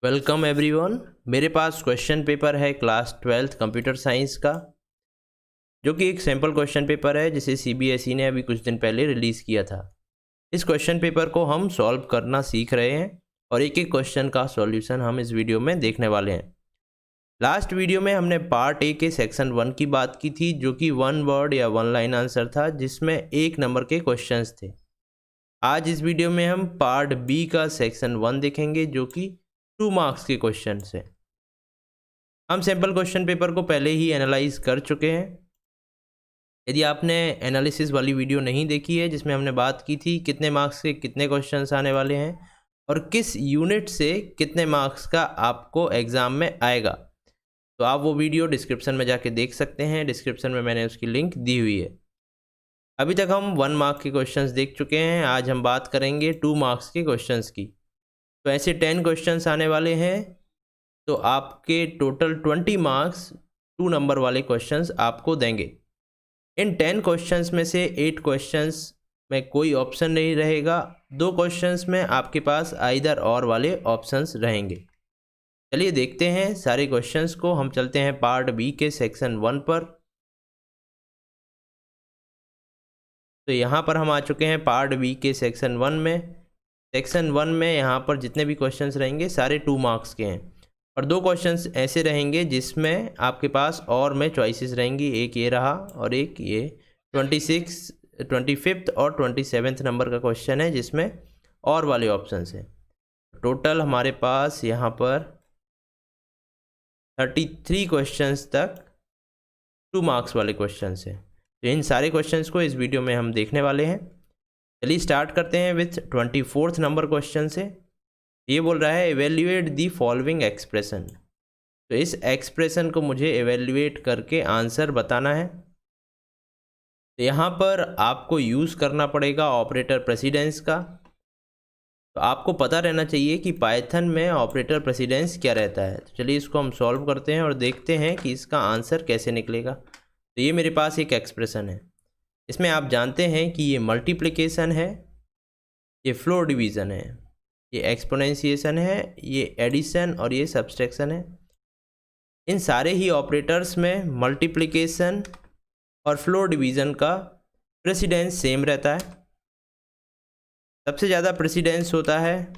Welcome everyone. मेरे पास question paper है class 12th computer science का, जो कि एक सैम्पल क्वेश्चन पेपर है जिसे सीबीएसई ने अभी कुछ दिन पहले रिलीज़ किया था। इस क्वेश्चन पेपर को हम सॉल्व करना सीख रहे हैं और एक एक क्वेश्चन का सॉल्यूशन हम इस वीडियो में देखने वाले हैं। लास्ट वीडियो में हमने पार्ट ए के सेक्शन 1 की बात की थी, जो कि 1 वर्ड या 1 लाइन आंसर था, जिसमें 1 नंबर के क्वेश्चंस थे। आज इस वीडियो में हम पार्ट बी का सेक्शन 1 देखेंगे, जो कि 2 मार्क्स के क्वेश्चन है। हम सैम्पल क्वेश्चन पेपर को पहले ही एनालाइज कर चुके हैं। यदि आपने एनालिसिस वाली वीडियो नहीं देखी है, जिसमें हमने बात की थी कितने मार्क्स के कितने क्वेश्चंस आने वाले हैं और किस यूनिट से कितने मार्क्स का आपको एग्ज़ाम में आएगा, तो आप वो वीडियो डिस्क्रिप्शन में जाके देख सकते हैं। डिस्क्रिप्शन में मैंने उसकी लिंक दी हुई है। अभी तक हम 1 मार्क के क्वेश्चंस देख चुके हैं। आज हम बात करेंगे 2 मार्क्स के क्वेश्चंस की। तो ऐसे 10 क्वेश्चंस आने वाले हैं, तो आपके टोटल 20 मार्क्स 2 नंबर वाले क्वेश्चंस आपको देंगे। इन 10 क्वेश्चंस में से 8 क्वेश्चंस में कोई ऑप्शन नहीं रहेगा। 2 क्वेश्चंस में आपके पास आइदर और वाले ऑप्शंस रहेंगे। चलिए देखते हैं सारे क्वेश्चंस को। हम चलते हैं पार्ट बी के सेक्शन 1 पर। तो यहाँ पर हम आ चुके हैं पार्ट बी के सेक्शन 1 में। सेक्शन 1 में यहाँ पर जितने भी क्वेश्चंस रहेंगे सारे 2 मार्क्स के हैं, और 2 क्वेश्चंस ऐसे रहेंगे जिसमें आपके पास और में चॉइसेस रहेंगी। एक ये रहा और एक ये 25th और 27th नंबर का क्वेश्चन है, जिसमें और वाले ऑप्शंस हैं। टोटल हमारे पास यहाँ पर 33 क्वेश्चंस तक 2 मार्क्स वाले क्वेश्चंस हैं। तो इन सारे क्वेश्चंस को इस वीडियो में हम देखने वाले हैं। चलिए स्टार्ट करते हैं विथ 24th नंबर क्वेश्चन से। ये बोल रहा है एवेल्यूएट दी फॉलोइंग एक्सप्रेशन। तो इस एक्सप्रेशन को मुझे एवेल्यूएट करके आंसर बताना है। तो यहाँ पर आपको यूज़ करना पड़ेगा ऑपरेटर प्रेसिडेंस का। तो आपको पता रहना चाहिए कि पाइथन में ऑपरेटर प्रेसिडेंस क्या रहता है। तो चलिए इसको हम सॉल्व करते हैं और देखते हैं कि इसका आंसर कैसे निकलेगा। तो ये मेरे पास एक एक्सप्रेशन है। इसमें आप जानते हैं कि ये मल्टीप्लिकेशन है, ये फ्लोर डिवीज़न है, ये एक्सपोनेंशिएशन है, ये एडिशन और ये सब्सट्रैक्शन है। इन सारे ही ऑपरेटर्स में मल्टीप्लिकेशन और फ्लोर डिवीज़न का प्रेसिडेंस सेम रहता है। सबसे ज़्यादा प्रेसिडेंस होता है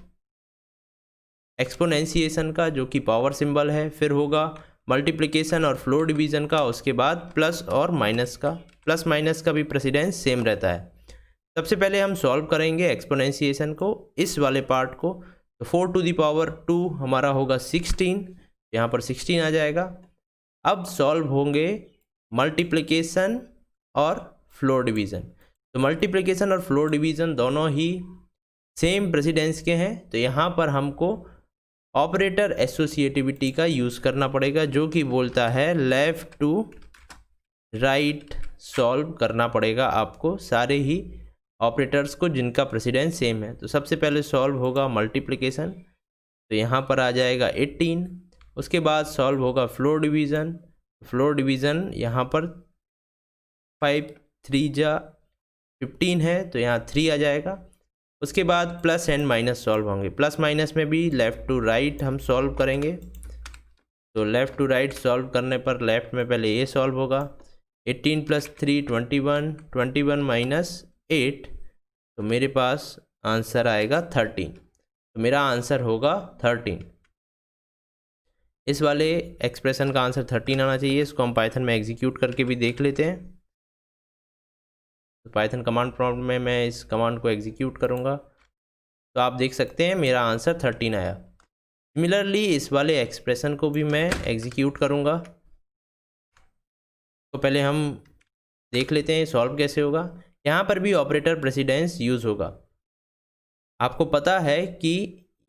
एक्सपोनेंशिएशन का, जो कि पावर सिंबल है। फिर होगा मल्टीप्लिकेशन और फ्लोर डिवीज़न का, उसके बाद प्लस और माइनस का। प्लस माइनस का भी प्रेसिडेंस सेम रहता है। सबसे पहले हम सॉल्व करेंगे एक्सपोनेंशिएशन को, इस वाले पार्ट को। तो 4 to the power 2 हमारा होगा 16, यहाँ पर 16 आ जाएगा। अब सॉल्व होंगे मल्टीप्लिकेशन और फ्लोर डिवीज़न। तो मल्टीप्लिकेशन और फ्लोर डिवीज़न दोनों ही सेम प्रेसिडेंस के हैं। तो यहाँ पर हमको ऑपरेटर एसोसिएटिविटी का यूज़ करना पड़ेगा, जो कि बोलता है लेफ़्ट टू राइट सॉल्व करना पड़ेगा आपको सारे ही ऑपरेटर्स को जिनका प्रेसिडेंस सेम है। तो सबसे पहले सॉल्व होगा मल्टीप्लिकेशन, तो यहाँ पर आ जाएगा 18। उसके बाद सॉल्व होगा फ्लोर डिवीज़न। फ्लोर डिवीज़न यहाँ पर 5 3 जा 15 है, तो यहाँ 3 आ जाएगा। उसके बाद प्लस एंड माइनस सॉल्व होंगे। प्लस माइनस में भी लेफ़्ट टू राइट हम सॉल्व करेंगे। तो लेफ़्ट टू राइट सॉल्व करने पर लेफ़्ट में पहले ये सॉल्व होगा। 18 + 3 21, 21 - 8, तो मेरे पास आंसर आएगा 13। तो मेरा आंसर होगा 13। इस वाले एक्सप्रेशन का आंसर 13 आना चाहिए। इसको हम पाइथन में एग्जीक्यूट करके भी देख लेते हैं। तो पाइथन कमांड प्रॉम्प्ट में मैं इस कमांड को एग्जीक्यूट करूँगा, तो आप देख सकते हैं मेरा आंसर 13 आया। सिमिलरली इस वाले एक्सप्रेशन को भी मैं एग्जीक्यूट करूँगा। तो पहले हम देख लेते हैं सॉल्व कैसे होगा। यहाँ पर भी ऑपरेटर प्रेसिडेंस यूज़ होगा। आपको पता है कि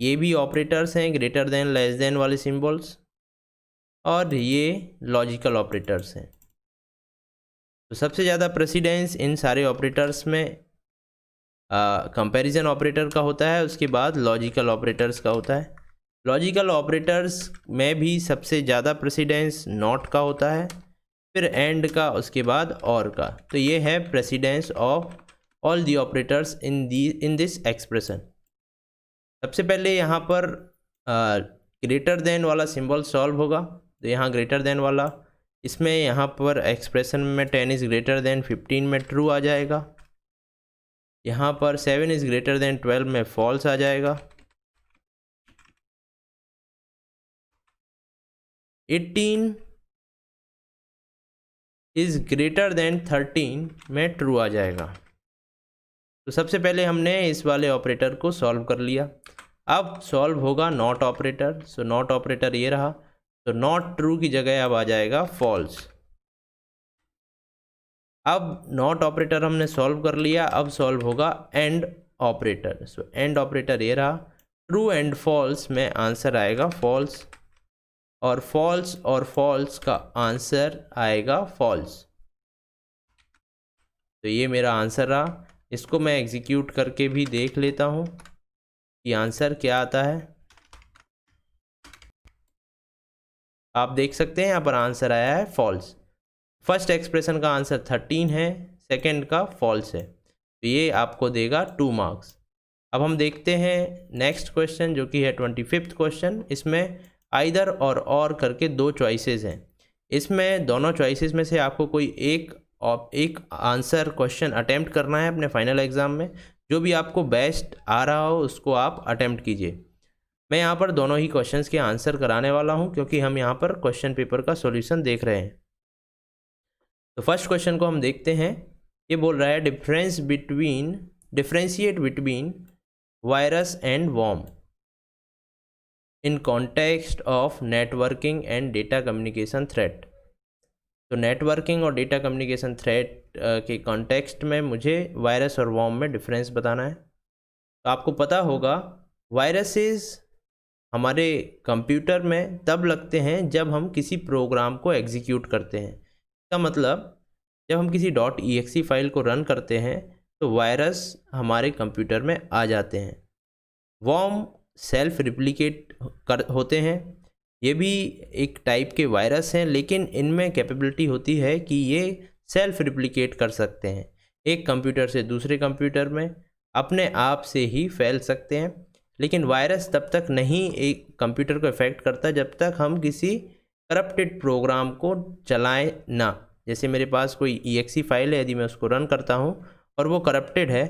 ये भी ऑपरेटर्स हैं, ग्रेटर देन लेस देन वाले सिंबल्स, और ये लॉजिकल ऑपरेटर्स हैं। तो सबसे ज़्यादा प्रेसिडेंस इन सारे ऑपरेटर्स में कंपैरिजन ऑपरेटर का होता है, उसके बाद लॉजिकल ऑपरेटर्स का होता है। लॉजिकल ऑपरेटर्स में भी सबसे ज़्यादा प्रेसिडेंस नॉट का होता है, फिर एंड का, उसके बाद और का। तो ये है precedence of all the operators in this expression. सबसे पहले यहाँ पर ग्रेटर देन वाला सिंबल सॉल्व होगा, तो यहाँ ग्रेटर देन वाला, इसमें यहाँ पर एक्सप्रेशन में 10 इज़ ग्रेटर देन 15 में ट्रू आ जाएगा, यहाँ पर 7 इज़ ग्रेटर देन 12 में फॉल्स आ जाएगा, 18 इज़ ग्रेटर देन 13 में ट्रू आ जाएगा। तो सबसे पहले हमने इस वाले ऑपरेटर को सॉल्व कर लिया। अब सॉल्व होगा not operator. So not operator ये रहा, तो नॉट ट्रू की जगह अब आ जाएगा फॉल्स। अब नॉट ऑपरेटर हमने सॉल्व कर लिया, अब सॉल्व होगा and operator. So and operator ये रहा, ट्रू एंड फॉल्स में आंसर आएगा फॉल्स, और फॉल्स का आंसर आएगा फॉल्स। तो ये मेरा आंसर रहा। इसको मैं एग्जीक्यूट करके भी देख लेता हूँ कि आंसर क्या आता है। आप देख सकते हैं यहाँ पर आंसर आया है फॉल्स। फर्स्ट एक्सप्रेशन का आंसर 13 है, सेकंड का फॉल्स है, तो ये आपको देगा 2 मार्क्स। अब हम देखते हैं नेक्स्ट क्वेश्चन जो कि है 25th क्वेश्चन। इसमें आइदर और करके 2 चॉइसेस हैं। इसमें दोनों चॉइसेस में से आपको कोई एक आंसर क्वेश्चन अटेम्प्ट करना है अपने फाइनल एग्ज़ाम में। जो भी आपको बेस्ट आ रहा हो उसको आप अटेम्प्ट कीजिए। मैं यहाँ पर दोनों ही क्वेश्चंस के आंसर कराने वाला हूँ, क्योंकि हम यहाँ पर क्वेश्चन पेपर का सॉल्यूशन देख रहे हैं। तो फर्स्ट क्वेश्चन को हम देखते हैं। ये बोल रहा है differentiate between virus and worm in context of networking and data communication threat. तो नेटवर्किंग और डेटा कम्युनिकेशन थ्रेट के कॉन्टेक्स्ट में मुझे वायरस और वर्म में डिफरेंस बताना है। तो आपको पता होगा वायरसेस हमारे कंप्यूटर में तब लगते हैं जब हम किसी प्रोग्राम को एग्जीक्यूट करते हैं। इसका मतलब जब हम किसी .exe फाइल को रन करते हैं तो वायरस हमारे कंप्यूटर में आ जाते हैं। वर्म सेल्फ रिप्लिकेट होते हैं, ये भी एक टाइप के वायरस हैं, लेकिन इनमें कैपेबिलिटी होती है कि ये सेल्फ रिप्लिकेट कर सकते हैं, एक कंप्यूटर से दूसरे कंप्यूटर में अपने आप से ही फैल सकते हैं। लेकिन वायरस तब तक नहीं एक कंप्यूटर को इफेक्ट करता जब तक हम किसी करप्टेड प्रोग्राम को चलाएं ना। जैसे मेरे पास कोई exe फाइल है, यदि मैं उसको रन करता हूं और वो करप्टेड है,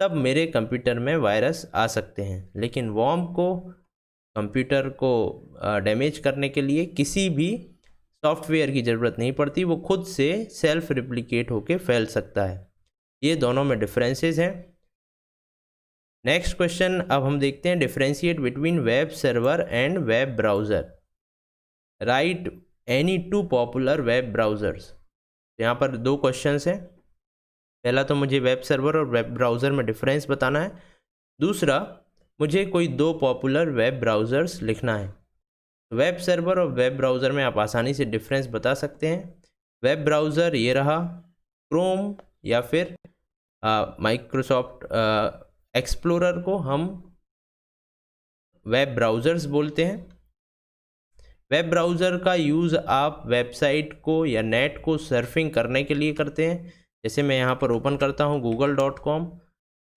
तब मेरे कंप्यूटर में वायरस आ सकते हैं। लेकिन वर्म को कंप्यूटर को डैमेज करने के लिए किसी भी सॉफ्टवेयर की ज़रूरत नहीं पड़ती, वो खुद से सेल्फ रिप्लिकेट होके फैल सकता है। ये दोनों में डिफरेंसेस हैं। नेक्स्ट क्वेश्चन अब हम देखते हैं differentiate between web server and web browser. Right any 2 popular web browsers. यहाँ पर 2 क्वेश्चंस हैं। पहला तो मुझे वेब सर्वर और वेब ब्राउज़र में डिफरेंस बताना है, दूसरा मुझे कोई 2 पॉपुलर वेब ब्राउज़र्स लिखना है। वेब सर्वर और वेब ब्राउज़र में आप आसानी से डिफरेंस बता सकते हैं। वेब ब्राउज़र ये रहा, क्रोम या फिर माइक्रोसॉफ्ट एक्सप्लोरर को हम वेब ब्राउज़र्स बोलते हैं। वेब ब्राउज़र का यूज़ आप वेबसाइट को या नेट को सर्फिंग करने के लिए करते हैं। जैसे मैं यहाँ पर ओपन करता हूँ google.com,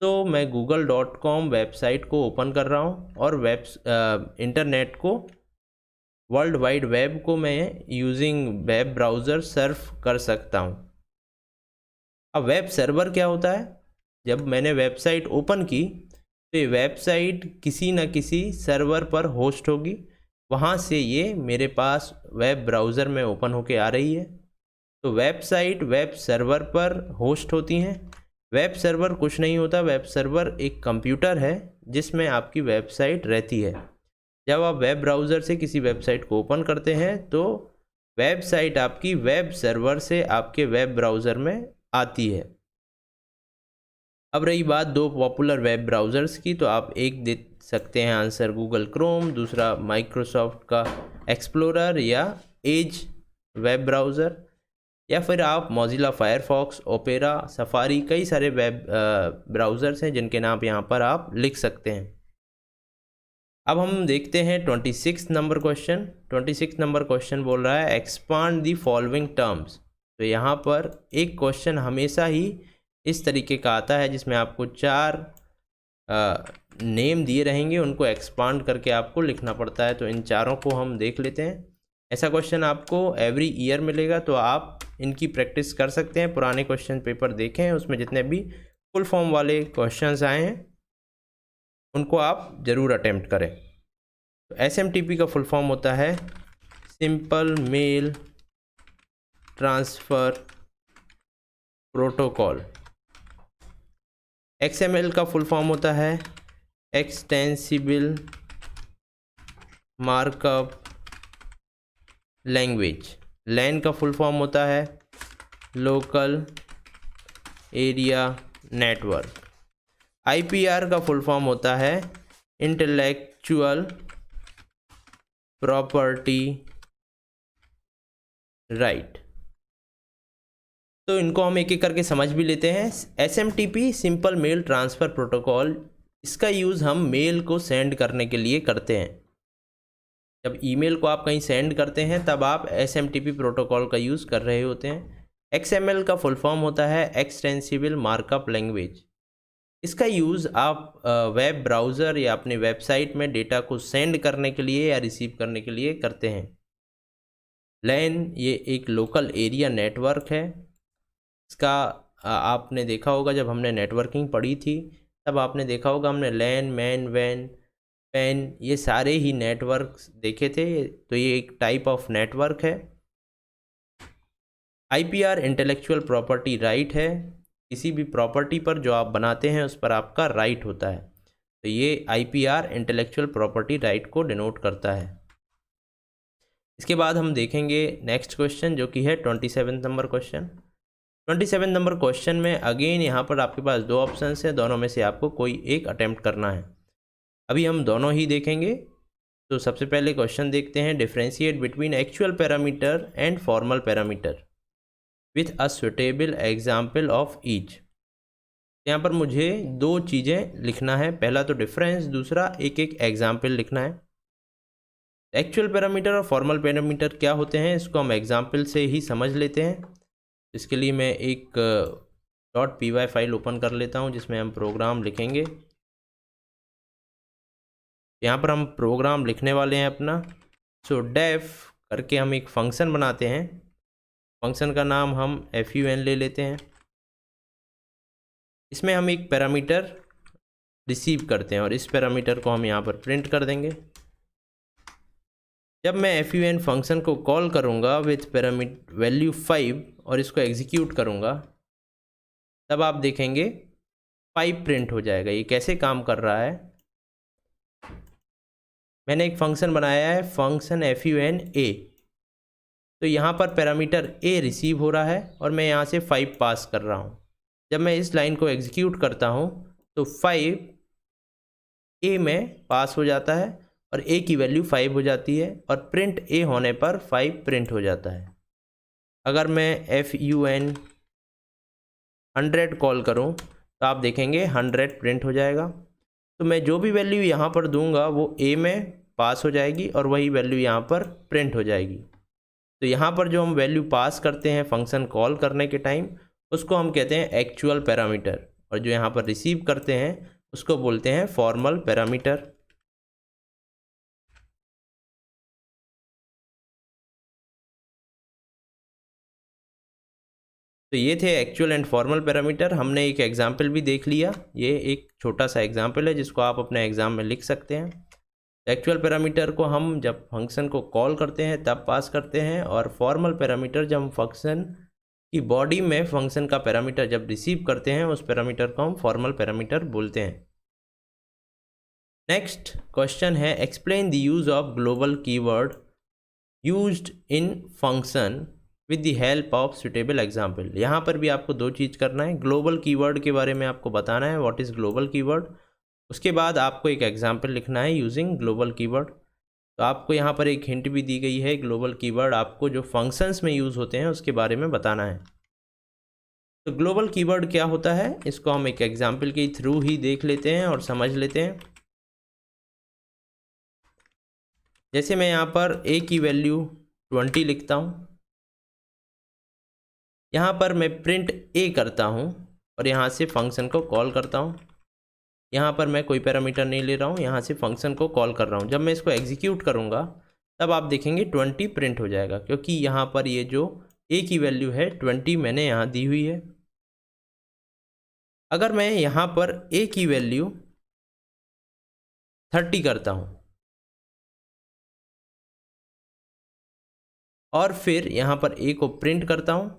तो मैं google.com वेबसाइट को ओपन कर रहा हूँ और इंटरनेट को, वर्ल्ड वाइड वेब को मैं यूजिंग वेब ब्राउज़र सर्फ कर सकता हूँ। अब वेब सर्वर क्या होता है? जब मैंने वेबसाइट ओपन की तो ये वेबसाइट किसी न किसी सर्वर पर होस्ट होगी, वहाँ से ये मेरे पास वेब ब्राउज़र में ओपन होके आ रही है। तो वेबसाइट वेब सर्वर पर होस्ट होती हैं। वेब सर्वर कुछ नहीं होता, वेब सर्वर एक कंप्यूटर है जिसमें आपकी वेबसाइट रहती है। जब आप वेब ब्राउज़र से किसी वेबसाइट को ओपन करते हैं तो वेबसाइट आपकी वेब सर्वर से आपके वेब ब्राउज़र में आती है। अब रही बात 2 पॉपुलर वेब ब्राउज़र्स की, तो आप एक दे सकते हैं आंसर गूगल क्रोम, दूसरा माइक्रोसॉफ्ट का एक्सप्लोरर या एज वेब ब्राउज़र, या फिर आप मोजिला फायरफॉक्स, ओपेरा, सफारी, कई सारे वेब ब्राउज़र्स हैं जिनके नाम यहाँ पर आप लिख सकते हैं। अब हम देखते हैं 26 नंबर क्वेश्चन। 26 नंबर क्वेश्चन बोल रहा है एक्सपांड दी फॉलोइंग टर्म्स। तो यहाँ पर एक क्वेश्चन हमेशा ही इस तरीके का आता है जिसमें आपको 4 नेम दिए रहेंगे उनको एक्सपांड करके आपको लिखना पड़ता है। तो इन चारों को हम देख लेते हैं। ऐसा क्वेश्चन आपको एवरी ईयर मिलेगा, तो आप इनकी प्रैक्टिस कर सकते हैं। पुराने क्वेश्चन पेपर देखें, उसमें जितने भी फुल फॉर्म वाले क्वेश्चंस आए हैं उनको आप ज़रूर अटेम्प्ट करें। तो SMTP का फुल फॉर्म होता है simple mail transfer protocol. XML का फुल फॉर्म होता है एक्सटेंसिबल मार्कअप लैंग्वेज। LAN का फुल फॉर्म होता है लोकल एरिया नेटवर्क। IPR का फुल फॉर्म होता है इंटेलेक्चुअल प्रॉपर्टी राइट। तो इनको हम एक एक करके समझ भी लेते हैं। SMTP simple mail transfer protocol, इसका यूज़ हम मेल को सेंड करने के लिए करते हैं। जब ईमेल को आप कहीं सेंड करते हैं तब आप SMTP प्रोटोकॉल का यूज़ कर रहे होते हैं। XML का फुल फॉर्म होता है एक्सटेंसिबल मार्कअप लैंग्वेज। इसका यूज़ आप वेब ब्राउज़र या अपने वेबसाइट में डेटा को सेंड करने के लिए या रिसीव करने के लिए करते हैं। LAN ये एक लोकल एरिया नेटवर्क है। इसका आपने देखा होगा जब हमने नेटवर्किंग पढ़ी थी तब आपने देखा होगा हमने LAN, मैन, वैन, पैन ये सारे ही नेटवर्क्स देखे थे। तो ये एक टाइप ऑफ नेटवर्क है। IPR इंटेलेक्चुअल प्रॉपर्टी राइट है। किसी भी प्रॉपर्टी पर जो आप बनाते हैं उस पर आपका राइट होता है। तो ये IPR इंटेलेक्चुअल प्रॉपर्टी राइट को डिनोट करता है। इसके बाद हम देखेंगे नेक्स्ट क्वेश्चन जो कि है 27 नंबर क्वेश्चन। 27 नंबर क्वेश्चन में अगेन यहाँ पर आपके पास दो ऑप्शंस हैं, दोनों में से आपको कोई एक अटेम्प्ट करना है। अभी हम दोनों ही देखेंगे। तो सबसे पहले क्वेश्चन देखते हैं, differentiate between actual parameter and formal parameter with a suitable example of each. यहाँ पर मुझे दो चीज़ें लिखना है, पहला तो डिफरेंस, दूसरा एक एक एग्जाम्पल लिखना है। एक्चुअल पैरामीटर और फॉर्मल पैरामीटर क्या होते हैं इसको हम एग्जाम्पल से ही समझ लेते हैं। इसके लिए मैं एक .py फाइल ओपन कर लेता हूँ जिसमें हम प्रोग्राम लिखेंगे। यहाँ पर हम प्रोग्राम लिखने वाले हैं अपना। सो डेफ करके हम एक फंक्शन बनाते हैं। फंक्शन का नाम हम fun ले लेते हैं। इसमें हम एक पैरामीटर रिसीव करते हैं और इस पैरामीटर को हम यहाँ पर प्रिंट कर देंगे। जब मैं fun फंक्शन को कॉल करूँगा विथ पैरामीटर वैल्यू 5 और इसको एग्जीक्यूट करूँगा तब आप देखेंगे 5 प्रिंट हो जाएगा। ये कैसे काम कर रहा है, मैंने एक फंक्शन बनाया है फंक्शन fun a। तो यहाँ पर पैरामीटर a रिसीव हो रहा है और मैं यहाँ से 5 पास कर रहा हूँ। जब मैं इस लाइन को एग्जीक्यूट करता हूँ तो 5 a में पास हो जाता है और a की वैल्यू 5 हो जाती है और प्रिंट a होने पर 5 प्रिंट हो जाता है। अगर मैं fun 100 कॉल करूँ तो आप देखेंगे 100 प्रिंट हो जाएगा। तो मैं जो भी वैल्यू यहाँ पर दूंगा वो a में पास हो जाएगी और वही वैल्यू यहाँ पर प्रिंट हो जाएगी। तो यहाँ पर जो हम वैल्यू पास करते हैं फंक्शन कॉल करने के टाइम उसको हम कहते हैं एक्चुअल पैरामीटर, और जो यहाँ पर रिसीव करते हैं उसको बोलते हैं फॉर्मल पैरामीटर। तो ये थे एक्चुअल एंड फॉर्मल पैरामीटर। हमने एक एग्जाम्पल भी देख लिया, ये एक छोटा सा एग्जाम्पल है जिसको आप अपने एग्जाम में लिख सकते हैं। एक्चुअल पैरामीटर को हम जब फंक्शन को कॉल करते हैं तब पास करते हैं, और फॉर्मल पैरामीटर जब हम फंक्शन की बॉडी में फंक्शन का पैरामीटर जब रिसीव करते हैं उस पैरामीटर को हम फॉर्मल पैरामीटर बोलते हैं। नेक्स्ट क्वेश्चन है, explain the use of global keyword used in function with the help of suitable example. यहाँ पर भी आपको दो चीज़ करना है, ग्लोबल कीवर्ड के बारे में आपको बताना है व्हाट इज़ ग्लोबल कीवर्ड, उसके बाद आपको एक एग्जाम्पल लिखना है यूजिंग ग्लोबल कीवर्ड। तो आपको यहाँ पर एक हिंट भी दी गई है, ग्लोबल कीवर्ड आपको जो फंक्शंस में यूज़ होते हैं उसके बारे में बताना है। तो ग्लोबल कीवर्ड क्या होता है इसको हम एक एग्जाम्पल के थ्रू ही देख लेते हैं और समझ लेते हैं। जैसे मैं यहाँ पर a की वैल्यू 20 लिखता हूँ, यहाँ पर मैं प्रिंट a करता हूँ और यहाँ से फंक्शन को कॉल करता हूँ। यहाँ पर मैं कोई पैरामीटर नहीं ले रहा हूँ, यहाँ से फंक्शन को कॉल कर रहा हूँ। जब मैं इसको एग्जीक्यूट करूँगा तब आप देखेंगे 20 प्रिंट हो जाएगा, क्योंकि यहाँ पर ये जो a की वैल्यू है 20 मैंने यहाँ दी हुई है। अगर मैं यहाँ पर a की वैल्यू 30 करता हूँ और फिर यहाँ पर a को प्रिंट करता हूँ,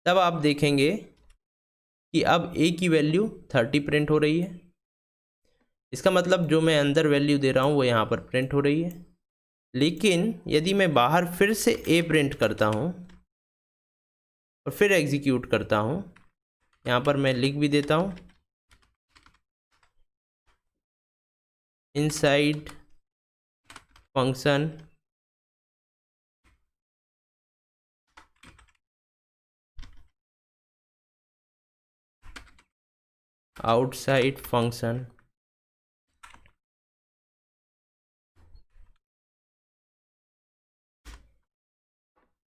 तब आप देखेंगे कि अब a की वैल्यू 30 प्रिंट हो रही है। इसका मतलब जो मैं अंदर वैल्यू दे रहा हूँ वो यहाँ पर प्रिंट हो रही है। लेकिन यदि मैं बाहर फिर से a प्रिंट करता हूँ और फिर एग्जीक्यूट करता हूँ, यहाँ पर मैं लिख भी देता हूँ इनसाइड फंक्शन आउटसाइड फंक्शन,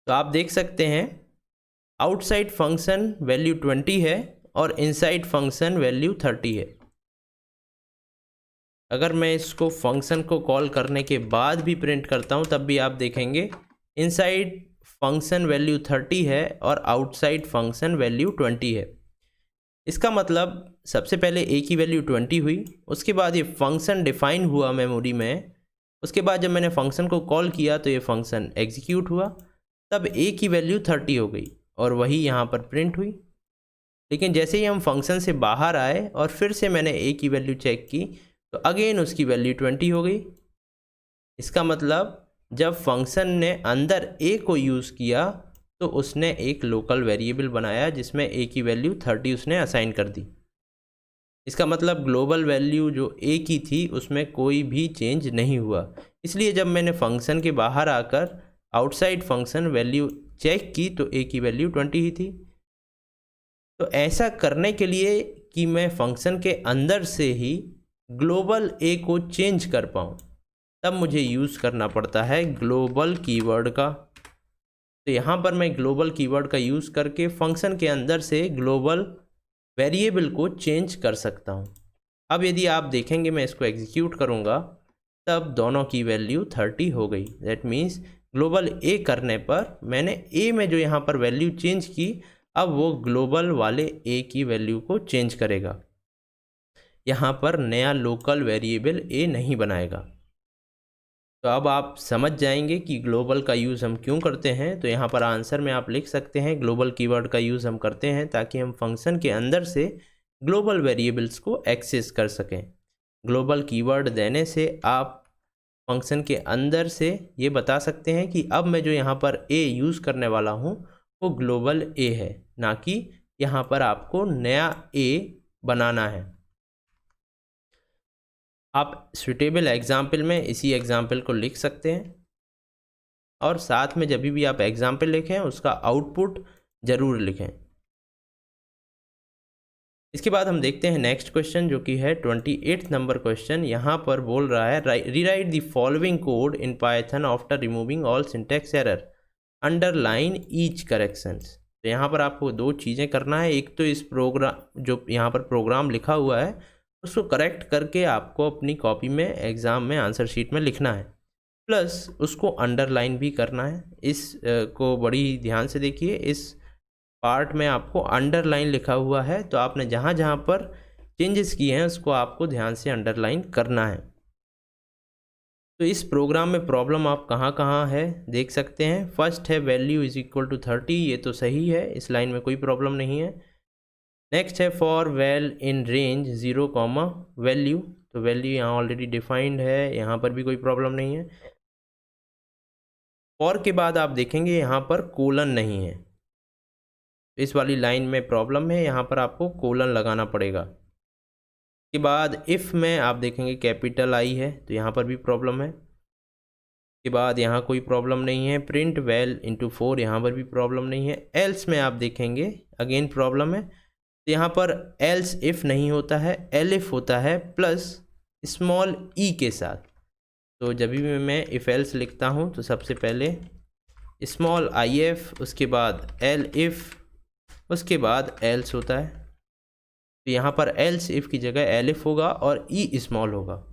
तो आप देख सकते हैं आउटसाइड फंक्शन वैल्यू 20 है और इनसाइड फंक्शन वैल्यू 30 है। अगर मैं इसको फंक्शन को कॉल करने के बाद भी प्रिंट करता हूं तब भी आप देखेंगे इनसाइड फंक्शन वैल्यू 30 है और आउटसाइड फंक्शन वैल्यू 20 है। इसका मतलब सबसे पहले a की वैल्यू 20 हुई, उसके बाद ये फंक्शन डिफाइन हुआ मेमोरी में, उसके बाद जब मैंने फंक्शन को कॉल किया तो ये फंक्शन एग्जीक्यूट हुआ, तब a की वैल्यू 30 हो गई और वही यहाँ पर प्रिंट हुई। लेकिन जैसे ही हम फंक्शन से बाहर आए और फिर से मैंने a की वैल्यू चेक की तो अगेन उसकी वैल्यू 20 हो गई। इसका मतलब जब फंक्शन ने अंदर a को यूज़ किया तो उसने एक लोकल वेरिएबल बनाया जिसमें a की वैल्यू 30 उसने असाइन कर दी। इसका मतलब ग्लोबल वैल्यू जो a की थी उसमें कोई भी चेंज नहीं हुआ। इसलिए जब मैंने फंक्शन के बाहर आकर आउटसाइड फंक्शन वैल्यू चेक की तो a की वैल्यू 20 ही थी। तो ऐसा करने के लिए कि मैं फंक्शन के अंदर से ही ग्लोबल a को चेंज कर पाऊँ, तब मुझे यूज़ करना पड़ता है ग्लोबल कीवर्ड का। तो यहाँ पर मैं ग्लोबल कीवर्ड का यूज़ करके फंक्शन के अंदर से ग्लोबल वेरिएबल को चेंज कर सकता हूँ। अब यदि आप देखेंगे मैं इसको एग्जीक्यूट करूँगा तब दोनों की वैल्यू 30 हो गई। दैट मीन्स ग्लोबल a करने पर मैंने a में जो यहाँ पर वैल्यू चेंज की, अब वो ग्लोबल वाले a की वैल्यू को चेंज करेगा। यहाँ पर नया लोकल वेरिएबल a नहीं बनाएगा। तो अब आप समझ जाएंगे कि ग्लोबल का यूज़ हम क्यों करते हैं। तो यहाँ पर आंसर में आप लिख सकते हैं ग्लोबल कीवर्ड का यूज़ हम करते हैं ताकि हम फंक्शन के अंदर से ग्लोबल वेरिएबल्स को एक्सेस कर सकें। ग्लोबल कीवर्ड देने से आप फंक्शन के अंदर से ये बता सकते हैं कि अब मैं जो यहाँ पर a यूज़ करने वाला हूँ वो ग्लोबल a है, ना कि यहाँ पर आपको नया a बनाना है। आप सुटेबल एग्जाम्पल में इसी एग्जाम्पल को लिख सकते हैं और साथ में जब भी आप एग्जाम्पल लिखें उसका आउटपुट ज़रूर लिखें। इसके बाद हम देखते हैं नेक्स्ट क्वेश्चन जो कि है 28 नंबर क्वेश्चन। यहाँ पर बोल रहा है rewrite the following code in Python after removing all syntax error, underline each corrections. तो यहाँ पर आपको दो चीज़ें करना है। एक तो इस प्रोग्राम जो यहाँ पर प्रोग्राम लिखा हुआ है उसको करेक्ट करके आपको अपनी कॉपी में एग्ज़ाम में आंसर शीट में लिखना है, प्लस उसको अंडरलाइन भी करना है। इस को बड़ी ध्यान से देखिए, इस पार्ट में आपको अंडरलाइन लिखा हुआ है तो आपने जहाँ जहाँ पर चेंजेस किए हैं उसको आपको ध्यान से अंडरलाइन करना है। तो इस प्रोग्राम में प्रॉब्लम आप कहाँ कहाँ है देख सकते हैं। फर्स्ट है वैल्यू इज इक्वल टू 30, ये तो सही है, इस लाइन में कोई प्रॉब्लम नहीं है। नेक्स्ट है for well in range 0, value, तो वैल्यू यहाँ ऑलरेडी डिफाइंड है, यहाँ पर भी कोई प्रॉब्लम नहीं है। फॉर के बाद आप देखेंगे यहाँ पर कोलन नहीं है, इस वाली लाइन में प्रॉब्लम है, यहाँ पर आपको कोलन लगाना पड़ेगा। के बाद इफ़ में आप देखेंगे कैपिटल आई है तो यहाँ पर भी प्रॉब्लम है। के बाद यहाँ कोई प्रॉब्लम नहीं है। प्रिंट वेल इंटू 4, यहाँ पर भी प्रॉब्लम नहीं है। एल्स में आप देखेंगे अगेन प्रॉब्लम है, तो यहाँ पर एल्स इफ़ नहीं होता है, एलिफ होता है प्लस स्मॉल ई के साथ। तो जब भी मैं इफ़ एल्स लिखता हूँ तो सबसे पहले स्मॉल आई एफ, उसके बाद एल इफ़, उसके बाद एल्स होता है। तो यहाँ पर एल्स इफ़ की जगह एलिफ होगा और ई स्मॉल होगा।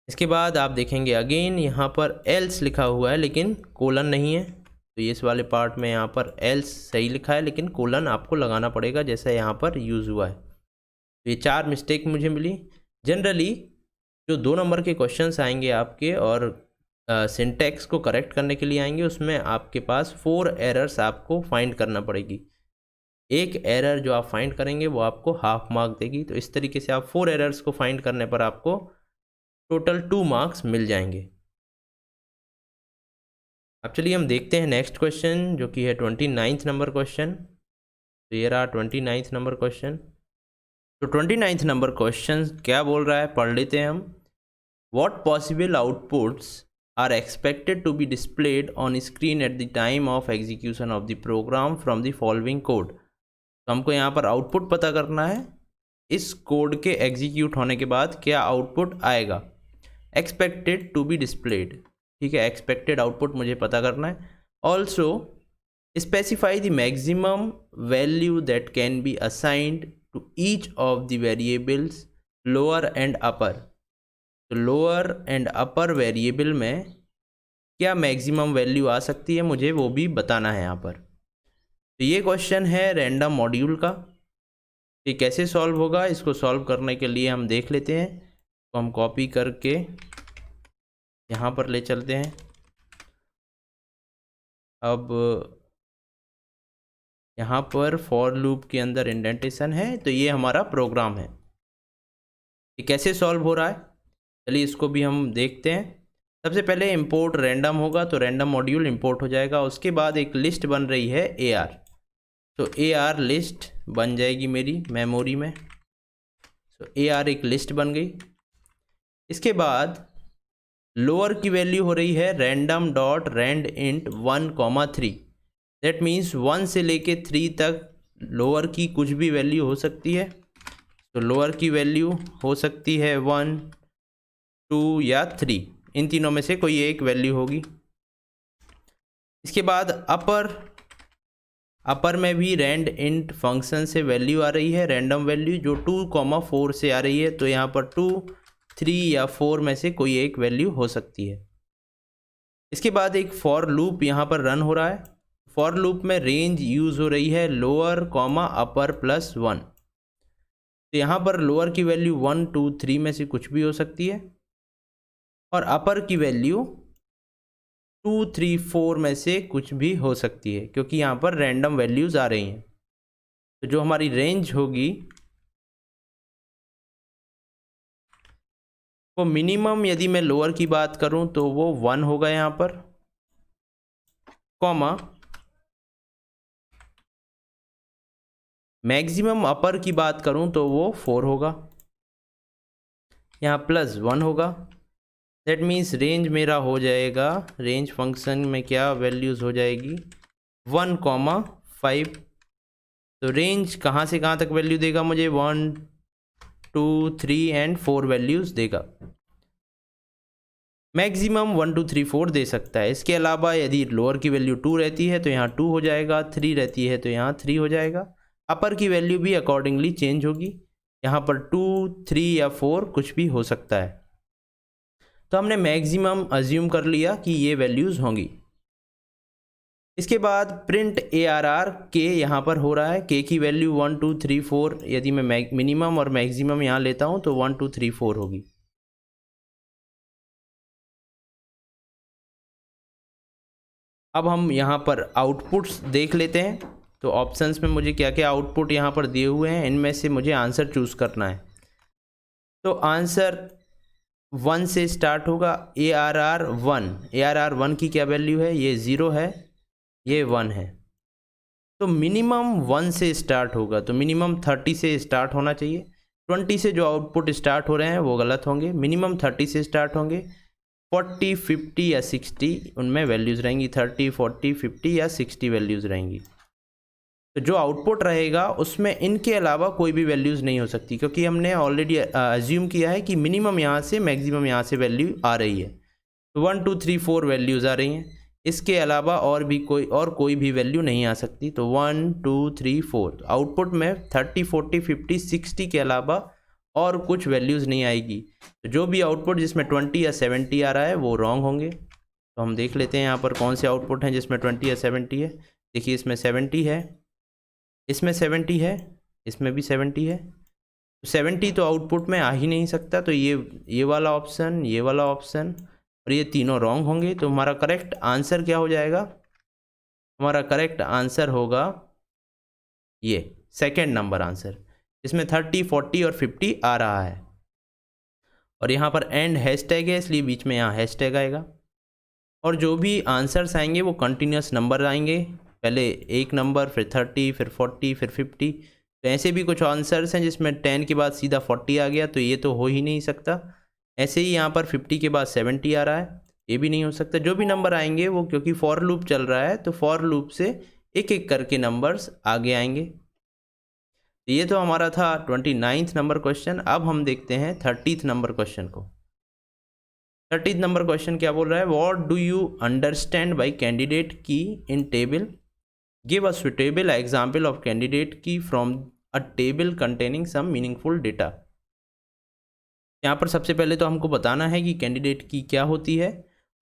इसके बाद आप देखेंगे अगेन यहाँ पर एल्स लिखा हुआ है लेकिन कोलन नहीं है, तो ये इस वाले पार्ट में यहाँ पर एल्स सही लिखा है लेकिन कोलन आपको लगाना पड़ेगा जैसा यहाँ पर यूज़ हुआ है। तो ये 4 मिस्टेक मुझे मिली। जनरली जो 2 नंबर के क्वेश्चंस आएंगे आपके और सिंटैक्स को करेक्ट करने के लिए आएंगे, उसमें आपके पास 4 एरर्स आपको फाइंड करना पड़ेगी। एक एरर जो आप फाइंड करेंगे वो आपको हाफ मार्क देगी। तो इस तरीके से आप 4 एरर्स को फाइंड करने पर आपको टोटल 2 मार्क्स मिल जाएंगे। अब चलिए हम देखते हैं नेक्स्ट क्वेश्चन जो कि है 29th नंबर क्वेश्चन। तो ये रहा 29th नंबर क्वेश्चन। तो 29th नंबर क्वेश्चन क्या बोल रहा है, पढ़ लेते हैं हम। What possible outputs are expected to be displayed on screen at the time of execution of the program from the following code. तो हमको यहाँ पर आउटपुट पता करना है, इस कोड के एग्जीक्यूट होने के बाद क्या आउटपुट आएगा। एक्सपेक्टेड टू बी डिस्प्लेड, ठीक है, एक्सपेक्टेड आउटपुट मुझे पता करना है। Also specify the maximum value that can be assigned to each of the variables lower and upper. तो लोअर एंड अपर वेरिएबल में क्या मैक्सिमम वैल्यू आ सकती है मुझे वो भी बताना है यहाँ पर। तो ये क्वेश्चन है रैंडम मॉड्यूल का। ये कैसे सॉल्व होगा, इसको सॉल्व करने के लिए हम देख लेते हैं। तो हम कॉपी करके यहाँ पर ले चलते हैं। अब यहाँ पर फॉर लूप के अंदर इंडेंटेशन है, तो ये हमारा प्रोग्राम है। ये कैसे सॉल्व हो रहा है, चलिए इसको भी हम देखते हैं। सबसे पहले इंपोर्ट रैंडम होगा, तो रैंडम मॉड्यूल इंपोर्ट हो जाएगा। उसके बाद एक लिस्ट बन रही है AR, तो AR लिस्ट बन जाएगी मेरी मेमोरी में। तो AR एक लिस्ट बन गई। इसके बाद लोअर की वैल्यू हो रही है random dot rand int 1,3। That means 1 से लेके 3 तक लोअर की कुछ भी वैल्यू हो सकती है। तो लोअर की वैल्यू हो सकती है 1, 2 या 3, इन तीनों में से कोई एक वैल्यू होगी। इसके बाद अपर में भी रैंड इंट फंक्शन से वैल्यू आ रही है, रैंडम वैल्यू जो 2,4 से आ रही है। तो यहाँ पर 2, 3 या 4 में से कोई एक वैल्यू हो सकती है। इसके बाद एक फॉर लूप यहाँ पर रन हो रहा है। फॉर लूप में रेंज यूज़ हो रही है लोअर कॉमा अपर प्लस 1। तो यहाँ पर लोअर की वैल्यू 1, 2, 3 में से कुछ भी हो सकती है और अपर की वैल्यू 2, 3, 4 में से कुछ भी हो सकती है, क्योंकि यहाँ पर रैंडम वैल्यूज़ आ रही हैं। तो जो हमारी रेंज होगी वो मिनिमम, यदि मैं लोअर की बात करूं तो वो 1 होगा यहाँ पर, कॉमा मैक्सिमम अपर की बात करूं तो वो 4 होगा, यहाँ प्लस 1 होगा। दैट मीन्स रेंज मेरा हो जाएगा, रेंज फंक्शन में क्या वैल्यूज़ हो जाएगी 1,5। तो रेंज कहाँ से कहाँ तक वैल्यू देगा मुझे, 1, 2, 3 एंड 4 वैल्यूज़ देगा। मैक्सिमम 1, 2, 3, 4 दे सकता है। इसके अलावा यदि लोअर की वैल्यू 2 रहती है तो यहाँ 2 हो जाएगा, 3 रहती है तो यहाँ 3 हो जाएगा। अपर की वैल्यू भी अकॉर्डिंगली चेंज होगी, यहाँ पर 2, 3 या 4 कुछ भी हो सकता है। तो हमने मैक्सिमम अज्यूम कर लिया कि ये वैल्यूज़ होंगी। इसके बाद प्रिंट ARR के यहाँ पर हो रहा है, के की वैल्यू 1, 2, 3, 4। यदि मैं मिनिमम और मैक्सिमम यहाँ लेता हूँ तो 1, 2, 3, 4 होगी। अब हम यहाँ पर आउटपुट्स देख लेते हैं। तो ऑप्शंस में मुझे क्या क्या आउटपुट यहाँ पर दिए हुए हैं, इनमें से मुझे आंसर चूज़ करना है। तो आंसर 1 से स्टार्ट होगा, ARR 1। ARR 1 की क्या वैल्यू है, ये 0 है, ये 1 है। तो मिनिमम 1 से स्टार्ट होगा, तो मिनिमम 30 से स्टार्ट होना चाहिए। 20 से जो आउटपुट स्टार्ट हो रहे हैं वो गलत होंगे, मिनिमम 30 से स्टार्ट होंगे। 40, 50 या 60 उनमें वैल्यूज़ रहेंगी, 30, 40, 50 या 60 वैल्यूज़ रहेंगी। तो जो आउटपुट रहेगा उसमें इनके अलावा कोई भी वैल्यूज़ नहीं हो सकती, क्योंकि हमने ऑलरेडी अज्यूम किया है कि मिनिमम यहाँ से मैक्सिमम यहाँ से वैल्यू आ रही है। तो 1, 2, 3, 4 वैल्यूज़ आ रही हैं। इसके अलावा और कोई भी वैल्यू नहीं आ सकती। तो 1 2 3 4 आउटपुट में 30 40 50 60 के अलावा और कुछ वैल्यूज़ नहीं आएगी। तो जो भी आउटपुट जिसमें 20 या 70 आ रहा है वो रॉन्ग होंगे। तो हम देख लेते हैं यहाँ पर कौन से आउटपुट हैं जिसमें 20 या 70 है। देखिए इसमें 70 है, इसमें 70 है, इसमें भी 70 है। 70 तो आउटपुट में आ ही नहीं सकता। तो ये वाला ऑप्शन, ये वाला ऑप्शन और ये तीनों रॉन्ग होंगे। तो हमारा करेक्ट आंसर क्या हो जाएगा? हमारा करेक्ट आंसर होगा ये सेकंड नंबर आंसर, इसमें 30 40 और 50 आ रहा है। और यहाँ पर एंड हैशटैग है इसलिए बीच में यहाँ हैशटैग आएगा। और जो भी आंसर्स आएंगे वो कंटिन्यूस नंबर आएंगे, पहले एक नंबर, फिर 30, फिर 40, फिर 50। तो ऐसे भी कुछ आंसर्स हैं जिसमें 10 के बाद सीधा 40 आ गया, तो ये तो हो ही नहीं सकता। ऐसे ही यहाँ पर 50 के बाद 70 आ रहा है, ये भी नहीं हो सकता। जो भी नंबर आएंगे वो, क्योंकि फॉर लूप चल रहा है तो फॉर लूप से एक एक करके नंबर्स आगे आएंगे। तो ये तो हमारा था 29th नंबर क्वेश्चन। अब हम देखते हैं 30th नंबर क्वेश्चन को। 30th नंबर क्वेश्चन क्या बोल रहा है? What do you understand by candidate key in table? Give a suitable example of candidate key from a table containing some meaningful data. यहाँ पर सबसे पहले तो हमको बताना है कि कैंडिडेट की क्या होती है।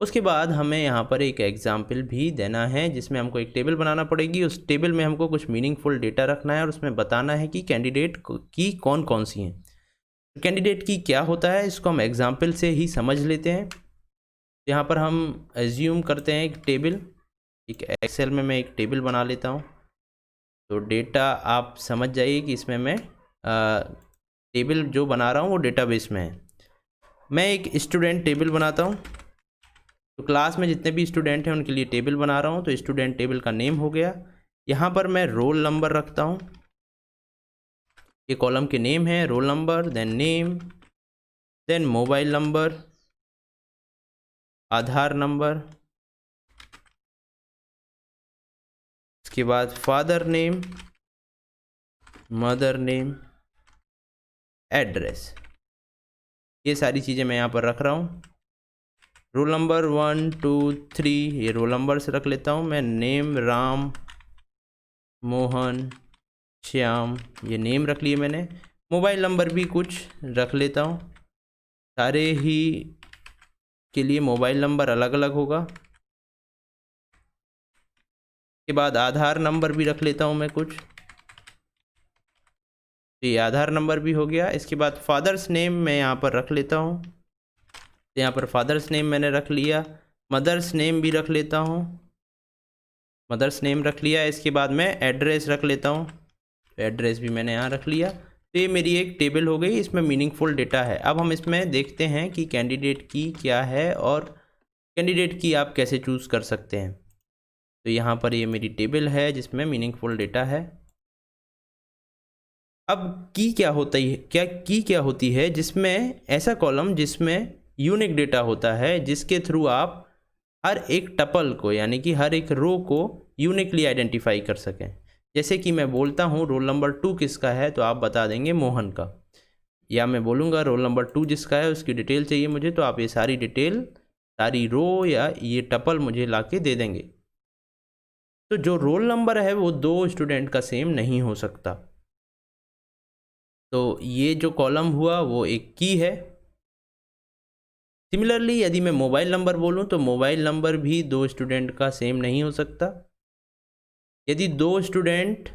उसके बाद हमें यहाँ पर एक एग्जाम्पल भी देना है जिसमें हमको एक टेबल बनाना पड़ेगी। उस टेबल में हमको कुछ मीनिंगफुल डेटा रखना है और उसमें बताना है कि कैंडिडेट की कौन कौन सी हैं। तो कैंडिडेट की क्या होता है इसको हम एग्जाम्पल से ही समझ लेते हैं। यहाँ पर हम एज्यूम करते हैं एक टेबल, एक एक्सेल में मैं एक टेबल बना लेता हूँ। तो डेटा आप समझ जाइए कि इसमें मैं टेबल जो बना रहा हूँ वो डेटाबेस में है। मैं एक स्टूडेंट टेबल बनाता हूँ। तो क्लास में जितने भी स्टूडेंट हैं उनके लिए टेबल बना रहा हूँ। तो स्टूडेंट टेबल का नेम हो गया। यहाँ पर मैं रोल नंबर रखता हूँ। ये कॉलम के नेम है, roll number, then name, then mobile number, Aadhaar number, इसके बाद father name, mother name, address. ये सारी चीज़ें मैं यहाँ पर रख रहा हूँ। रोल नंबर 1 2 3 ये रोल नंबर से रख लेता हूँ मैं। नेम राम, मोहन, श्याम, ये नेम रख लिए मैंने। मोबाइल नंबर भी कुछ रख लेता हूँ, सारे ही के लिए मोबाइल नंबर अलग अलग होगा। के बाद आधार नंबर भी रख लेता हूँ मैं कुछ। तो ये आधार नंबर भी हो गया। इसके बाद फादर्स नेम मैं यहाँ पर रख लेता हूँ। तो यहाँ पर फादर्स नेम मैंने रख लिया। मदर्स नेम भी रख लेता हूँ, मदर्स नेम रख लिया। इसके बाद मैं एड्रेस रख लेता हूँ। तो एड्रेस भी मैंने यहाँ रख लिया। तो ये मेरी एक टेबल हो गई, इसमें मीनिंगफुल डेटा है। अब हम इसमें देखते हैं कि कैंडिडेट की क्या है और कैंडिडेट की आप कैसे चूज़ कर सकते हैं। तो यहाँ पर ये मेरी टेबल है जिसमें मीनिंगफुल डेटा है। अब की क्या होती है जिसमें ऐसा कॉलम जिसमें यूनिक डेटा होता है, जिसके थ्रू आप हर एक टपल को यानी कि हर एक रो को यूनिकली आइडेंटिफाई कर सकें। जैसे कि मैं बोलता हूँ रोल नंबर 2 किसका है, तो आप बता देंगे मोहन का। या मैं बोलूँगा रोल नंबर 2 जिसका है उसकी डिटेल चाहिए मुझे, तो आप ये सारी डिटेल, सारी रो या ये टपल मुझे ला के दे देंगे। तो जो रोल नंबर है वो 2 स्टूडेंट का सेम नहीं हो सकता। तो ये जो कॉलम हुआ वो एक की है। सिमिलरली यदि मैं मोबाइल नंबर बोलूं तो मोबाइल नंबर भी 2 स्टूडेंट का सेम नहीं हो सकता। यदि 2 स्टूडेंट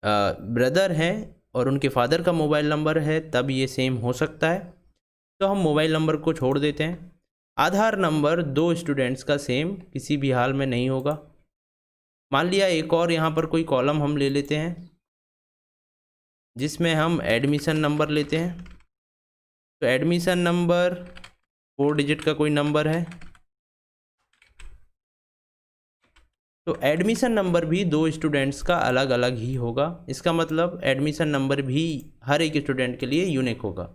ब्रदर हैं और उनके फादर का मोबाइल नंबर है तब ये सेम हो सकता है। तो हम मोबाइल नंबर को छोड़ देते हैं। आधार नंबर 2 स्टूडेंट्स का सेम किसी भी हाल में नहीं होगा। मान लिया एक और यहाँ पर कोई कॉलम हम ले लेते हैं जिसमें हम एडमिशन नंबर लेते हैं। तो एडमिशन नंबर 4 डिजिट का कोई नंबर है, तो एडमिशन नंबर भी 2 स्टूडेंट्स का अलग अलग ही होगा। इसका मतलब एडमिशन नंबर भी हर एक स्टूडेंट के लिए यूनिक होगा।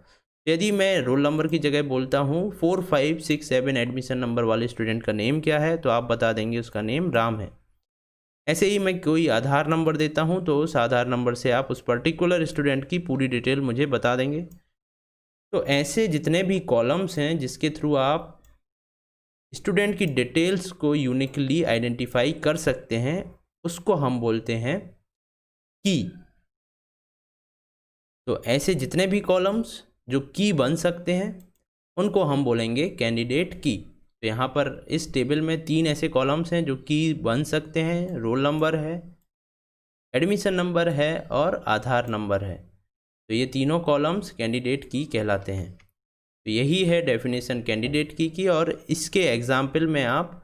यदि मैं रोल नंबर की जगह बोलता हूँ 4 5 6 7 एडमिशन नंबर वाले स्टूडेंट का नेम क्या है, तो आप बता देंगे उसका नेम राम है। ऐसे ही मैं कोई आधार नंबर देता हूँ तो उस आधार नंबर से आप उस पर्टिकुलर स्टूडेंट की पूरी डिटेल मुझे बता देंगे। तो ऐसे जितने भी कॉलम्स हैं जिसके थ्रू आप स्टूडेंट की डिटेल्स को यूनिकली आइडेंटिफाई कर सकते हैं, उसको हम बोलते हैं की। तो ऐसे जितने भी कॉलम्स जो की बन सकते हैं उनको हम बोलेंगे कैंडिडेट की। तो यहाँ पर इस टेबल में 3 ऐसे कॉलम्स हैं जो की बन सकते हैं, रोल नंबर है, एडमिशन नंबर है और आधार नंबर है। तो ये तीनों कॉलम्स कैंडिडेट की कहलाते हैं। तो यही है डेफिनेशन कैंडिडेट की। और इसके एग्जाम्पल में आप,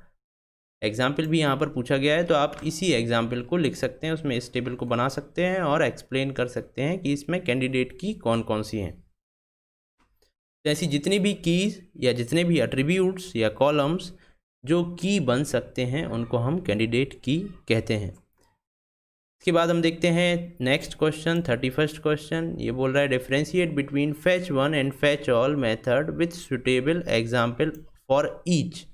एग्जाम्पल भी यहाँ पर पूछा गया है तो आप इसी एग्जाम्पल को लिख सकते हैं, उसमें इस टेबल को बना सकते हैं और एक्सप्लेन कर सकते हैं कि इसमें कैंडिडेट की कौन कौन सी हैं। तो ऐसी जितनी भी कीज या जितने भी एट्रीब्यूट्स या कॉलम्स जो की बन सकते हैं उनको हम कैंडिडेट की कहते हैं। इसके बाद हम देखते हैं नेक्स्ट क्वेश्चन, 31st क्वेश्चन। ये बोल रहा है differentiate between fetch one and fetch all method with suitable example for each.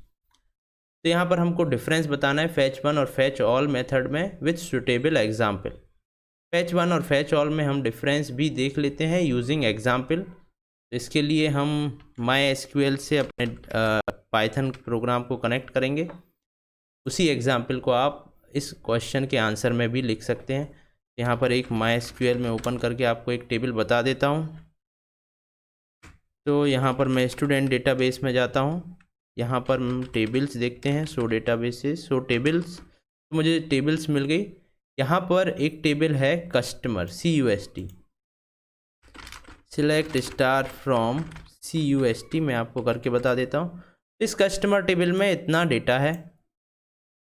तो यहाँ पर हमको डिफरेंस बताना है फैच वन और फैच ऑल मेथड में with suitable example. Fetch one और फैच ऑल में हम डिफरेंस भी देख लेते हैं यूजिंग एग्जाम्पल। इसके लिए हम MySQL से अपने पाइथन प्रोग्राम को कनेक्ट करेंगे। उसी एग्जाम्पल को आप इस क्वेश्चन के आंसर में भी लिख सकते हैं। यहाँ पर एक MySQL में ओपन करके आपको एक टेबल बता देता हूँ। तो यहाँ पर मैं स्टूडेंट डेटाबेस में जाता हूँ। यहाँ पर हम टेबल्स देखते हैं, सो डेटाबेसेस, सो टेबल्स। तो मुझे टेबल्स मिल गई। यहाँ पर एक टेबल है customer CUST, select star from CUST। मैं आपको करके बता देता हूँ। इस कस्टमर टेबल में इतना डेटा है,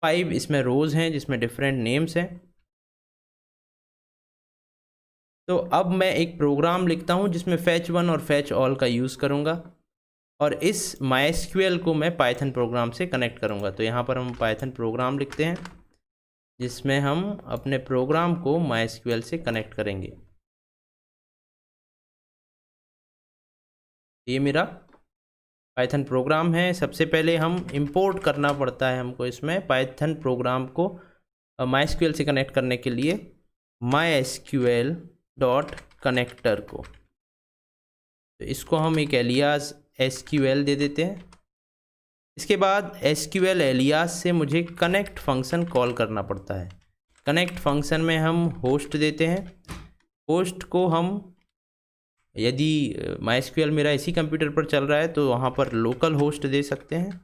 5 इसमें रोज़ हैं जिसमें डिफरेंट नेम्स हैं। तो अब मैं एक प्रोग्राम लिखता हूँ जिसमें फैच वन और फैच ऑल का यूज़ करूँगा और इस MySQL को मैं पाइथन प्रोग्राम से कनेक्ट करूँगा। तो यहाँ पर हम पाइथन प्रोग्राम लिखते हैं जिसमें हम अपने प्रोग्राम को MySQL से कनेक्ट करेंगे। ये मेरा पाइथन प्रोग्राम है। सबसे पहले हम इंपोर्ट करना पड़ता है हमको इसमें पाइथन प्रोग्राम को MySQL से कनेक्ट करने के लिए MySQL डॉट कनेक्टर को। तो इसको हम एक एलियास SQL दे देते हैं। इसके बाद SQL एलियास से मुझे कनेक्ट फंक्शन कॉल करना पड़ता है। कनेक्ट फंक्शन में हम होस्ट देते हैं। होस्ट को हम, यदि MySQL मेरा इसी कंप्यूटर पर चल रहा है तो वहाँ पर लोकल होस्ट दे सकते हैं,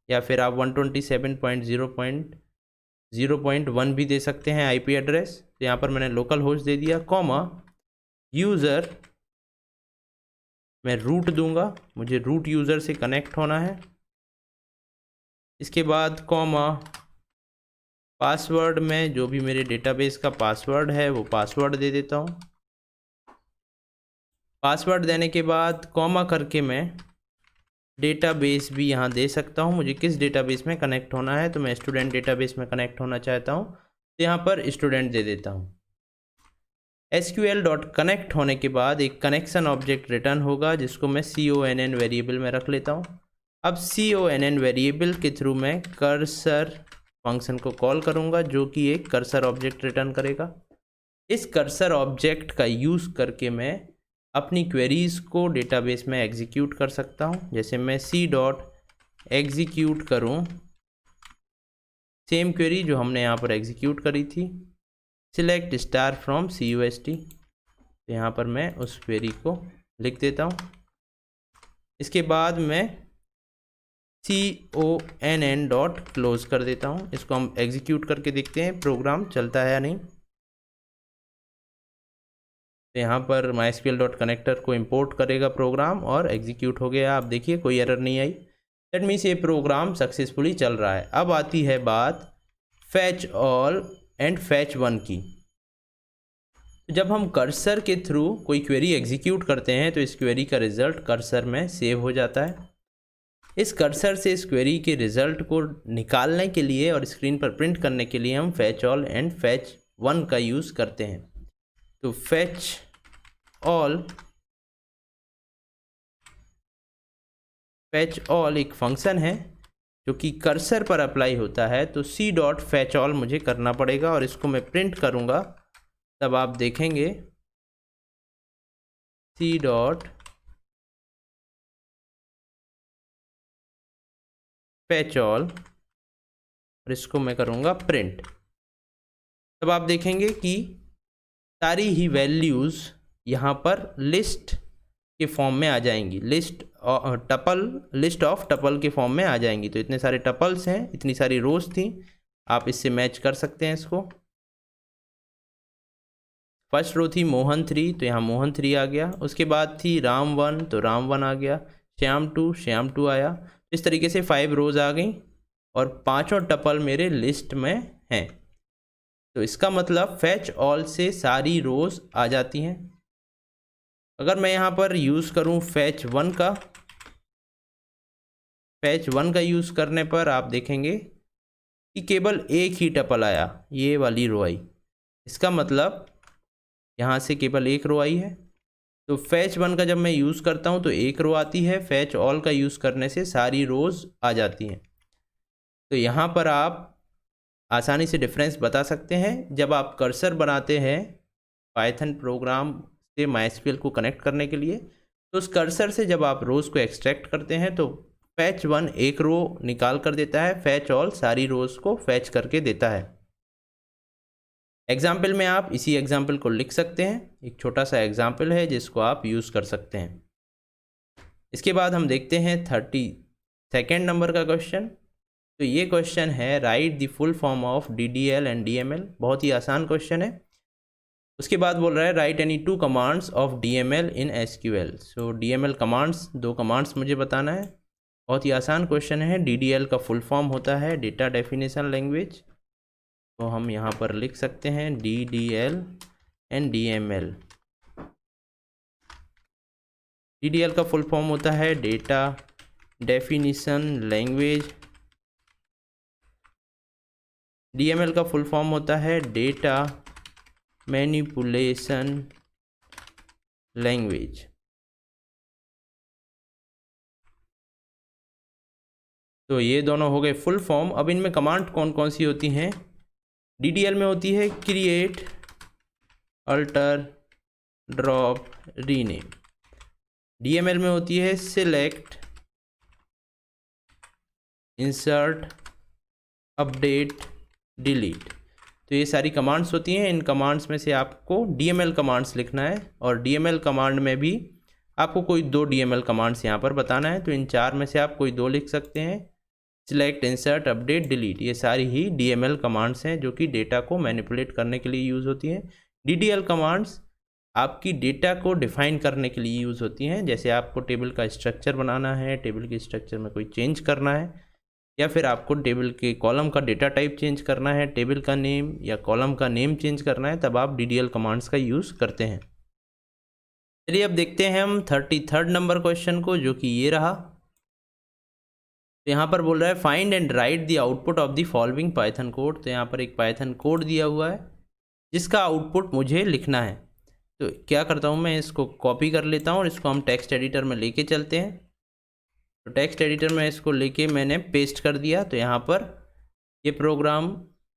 या फिर आप 127.0.0.1 भी दे सकते हैं IP एड्रेस। तो यहाँ पर मैंने लोकल होस्ट दे दिया, कॉमा यूज़र, मैं रूट दूंगा, मुझे रूट यूज़र से कनेक्ट होना है। इसके बाद कॉमा पासवर्ड में जो भी मेरे डेटाबेस का पासवर्ड है वो पासवर्ड दे देता हूँ। पासवर्ड देने के बाद कॉमा करके मैं डेटाबेस भी यहाँ दे सकता हूँ, मुझे किस डेटाबेस में कनेक्ट होना है। तो मैं स्टूडेंट डेटाबेस में कनेक्ट होना चाहता हूँ तो यहाँ पर स्टूडेंट दे देता हूँ। SQL डॉट कनेक्ट होने के बाद एक कनेक्शन ऑब्जेक्ट रिटर्न होगा जिसको मैं CONN वेरिएबल में रख लेता हूँ। अब CONN वेरिएबल के थ्रू मैं कर्सर फंक्शन को कॉल करूँगा जो कि एक कर्सर ऑब्जेक्ट रिटर्न करेगा। इस कर्सर ऑब्जेक्ट का यूज़ करके मैं अपनी क्वेरीज़ को डेटाबेस में एग्जीक्यूट कर सकता हूँ। जैसे मैं C डॉट एग्जीक्यूट करूँ सेम क्वेरी जो हमने यहाँ पर एग्जीक्यूट करी थी, सिलेक्ट स्टार फ्रॉम CUST। तो यहाँ पर मैं उस क्वेरी को लिख देता हूँ। इसके बाद मैं CONN डॉट क्लोज कर देता हूँ। इसको हम एग्जीक्यूट करके देखते हैं प्रोग्राम चलता है या नहीं। तो यहाँ पर MySQL डॉट कनेक्टर को इंपोर्ट करेगा प्रोग्राम और एग्जीक्यूट हो गया। आप देखिए कोई एरर नहीं आई। दैट मीन्स ये प्रोग्राम सक्सेसफुली चल रहा है। अब आती है बात fetch all and fetch one की। जब हम कर्सर के थ्रू कोई क्वेरी एग्जीक्यूट करते हैं तो इस क्वेरी का रिजल्ट कर्सर में सेव हो जाता है। इस कर्सर से इस क्वेरी के रिजल्ट को निकालने के लिए और स्क्रीन पर प्रिंट करने के लिए हम fetch all and fetch one का यूज़ करते हैं। तो फैच ऑल एक फंक्शन है जो कि कर्सर पर अप्लाई होता है। तो C डॉट फैच ऑल मुझे करना पड़ेगा और इसको मैं प्रिंट करूँगा, तब आप देखेंगे C डॉट fetch all और इसको मैं करूँगा प्रिंट। तब आप देखेंगे कि सारी ही वैल्यूज़ यहाँ पर लिस्ट के फॉर्म में आ जाएंगी, लिस्ट ऑफ टपल के फॉर्म में आ जाएंगी। तो इतने सारे टपल्स हैं, इतनी सारी रोज थी, आप इससे मैच कर सकते हैं इसको। फर्स्ट रो थी मोहन 3, तो यहाँ मोहन 3 आ गया। उसके बाद थी राम 1, तो राम 1 आ गया। श्याम 2 आया। इस तरीके से 5 रोज आ गई और पांचों टपल मेरे लिस्ट में हैं। तो इसका मतलब फैच ऑल से सारी रोज आ जाती हैं। अगर मैं यहाँ पर यूज़ करूँ फैच 1 का, यूज़ करने पर आप देखेंगे कि केवल एक ही टपल आया, ये वाली रो आई। इसका मतलब यहाँ से केवल एक रो आई है। तो फैच 1 का जब मैं यूज़ करता हूँ तो एक रो आती है, फैच ऑल का यूज़ करने से सारी रोज आ जाती हैं। तो यहाँ पर आप आसानी से डिफरेंस बता सकते हैं। जब आप कर्सर बनाते हैं पाइथन प्रोग्राम से MySQL को कनेक्ट करने के लिए, तो उस कर्सर से जब आप रोज़ को एक्सट्रैक्ट करते हैं तो फैच 1 एक रो निकाल कर देता है, फैच ऑल सारी रोज़ को फैच करके देता है। एग्जाम्पल में आप इसी एग्जाम्पल को लिख सकते हैं। एक छोटा सा एग्जाम्पल है जिसको आप यूज़ कर सकते हैं। इसके बाद हम देखते हैं 32 नंबर का क्वेश्चन। तो ये क्वेश्चन है right the full form of DDL and DML। बहुत ही आसान क्वेश्चन है। उसके बाद बोल रहा है right any 2 commands of DML in SQL। So DML commands, 2 commands मुझे बताना है। बहुत ही आसान क्वेश्चन है। DDL का फुल फॉर्म होता है डेटा डेफिनेशन लैंग्वेज, तो हम यहाँ पर लिख सकते हैं DDL एंड DML। DDL का फुल फॉर्म होता है डेटा डेफिनेशन लैंग्वेज, DML का फुल फॉर्म होता है डेटा मैनिपुलेशन लैंग्वेज। तो ये दोनों हो गए फुल फॉर्म। अब इनमें कमांड कौन कौन सी होती हैं? DDL में होती है create, alter, drop, rename. DML में होती है सिलेक्ट, इंसर्ट, अपडेट, डिलीट। तो ये सारी कमांड्स होती हैं। इन कमांड्स में से आपको DML कमांड्स लिखना है और DML कमांड में भी आपको कोई 2 DML कमांड्स यहाँ पर बताना है। तो इन 4 में से आप कोई 2 लिख सकते हैं। सिलेक्ट, इंसर्ट, अपडेट, डिलीट, ये सारी ही DML कमांड्स हैं जो कि डेटा को मैनिपुलेट करने के लिए यूज़ होती हैं। DDL कमांड्स आपकी डेटा को डिफाइन करने के लिए यूज़ होती हैं। जैसे आपको टेबल का स्ट्रक्चर बनाना है, टेबल के स्ट्रक्चर में कोई चेंज करना है, या फिर आपको टेबल के कॉलम का डेटा टाइप चेंज करना है, टेबल का नेम या कॉलम का नेम चेंज करना है, तब आप DDL कमांड्स का यूज़ करते हैं। चलिए अब देखते हैं हम 33 नंबर क्वेश्चन को, जो कि ये रहा। तो यहाँ पर बोल रहा है find and right the output of the following Python code. तो यहाँ पर एक पाइथन कोड दिया हुआ है जिसका आउटपुट मुझे लिखना है। तो क्या करता हूँ, मैं इसको कॉपी कर लेता हूँ और इसको हम टेक्स्ट एडिटर में लेके चलते हैं। तो टेक्स्ट एडिटर में इसको लेके मैंने पेस्ट कर दिया। तो यहाँ पर ये प्रोग्राम